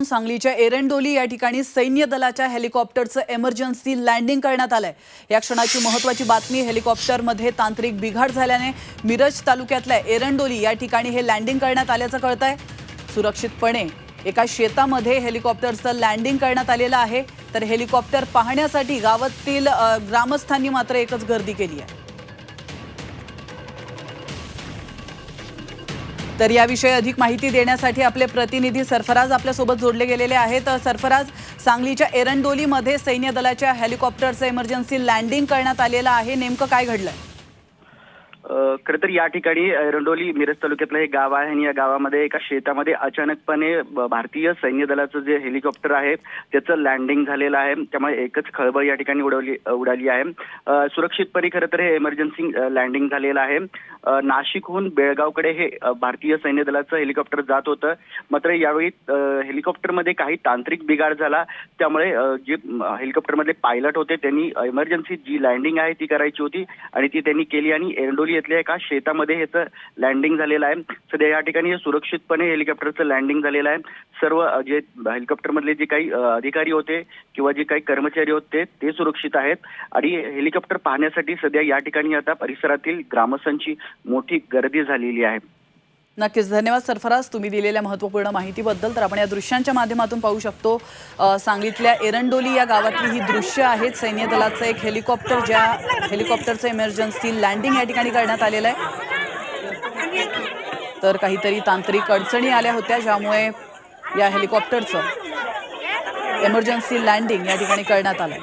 सांगलीच्या एरंडोली या ठिकाणी सैन्य दलाच्या हेलिकॉप्टरचं इमर्जन्सी लँडिंग करण्यात आलंय। या क्षणाची महत्त्वाची बातमी, हेलिकॉप्टरमध्ये तांत्रिक बिघाड झाल्याने मिरज तालुक्यातल्या एरंडोली या ठिकाणी हे लँडिंग करण्यात आल्याचं कळतंय। सुरक्षितपणे एका शेतामध्ये हेलिकॉप्टरचं लँडिंग करण्यात आलेलं आहे। तर हेलिकॉप्टर पाहण्यासाठी गावातील ग्रामस्थांनी मात्र एकच गर्दी केली आहे। तर याविषयी अधिक माहिती देण्यासाठी आपले प्रतिनिधी सरफराज आपल्या सोबत जोडले गेलेले आहेत। सरफराज, सांगलीच्या एरंडोलीमध्ये सैन्य दलाच्या हेलिकॉप्टरचं इमर्जन्सी लँडिंग करण्यात आलेलं आहे, नेमकं काय घडलंय? खरं तर या ठिकाणी एरंडोली मिरज तालुक्यातलं हे गाव आहे आणि या गावामध्ये एका शेतामध्ये अचानकपणे भारतीय सैन्य दलाचं जे हेलिकॉप्टर आहे त्याचं लँडिंग झालेलं आहे। त्यामुळे एकच खळबळ या ठिकाणी उडाली आहे। सुरक्षितपणे खरं तर हे इमर्जन्सी लँडिंग झालेलं आहे। नाशिकहून बेळगावकडे हे भारतीय सैन्य दलाचं हेलिकॉप्टर जात होतं, मात्र यावेळी हेलिकॉप्टरमध्ये काही तांत्रिक बिघाड झाला। त्यामुळे जे हेलिकॉप्टरमधले पायलट होते त्यांनी इमर्जन्सी जी लँडिंग आहे ती करायची होती आणि ती त्यांनी केली आणि एरंडोली येथल्या एका शेतामध्ये ह्याचं लँडिंग झालेलं आहे। सध्या या ठिकाणी सुरक्षितपणे हेलिकॉप्टरचं लँडिंग झालेलं आहे। सर्व जे हेलिकॉप्टरमधले जे काही अधिकारी होते किंवा जे काही कर्मचारी होते ते सुरक्षित आहेत आणि हेलिकॉप्टर पाहण्यासाठी सध्या या ठिकाणी आता परिसरातील ग्रामस्थांची मोठी गर्दी झालेली आहे। नक्कीच, धन्यवाद सरफराज तुम्ही दिलेल्या महत्त्वपूर्ण माहितीबद्दल। तर आपण या दृश्यांच्या माध्यमातून पाहू शकतो, सांगलीतल्या एरंडोली या गावातली ही दृश्य आहेत। सैन्य दलाचं एक हेलिकॉप्टर, ज्या हेलिकॉप्टरचं इमर्जन्सी लँडिंग या ठिकाणी करण्यात आलेलं आहे। तर काहीतरी तांत्रिक अडचणी आल्या होत्या, ज्यामुळे या हेलिकॉप्टरचं इमर्जन्सी लँडिंग या ठिकाणी करण्यात आलं।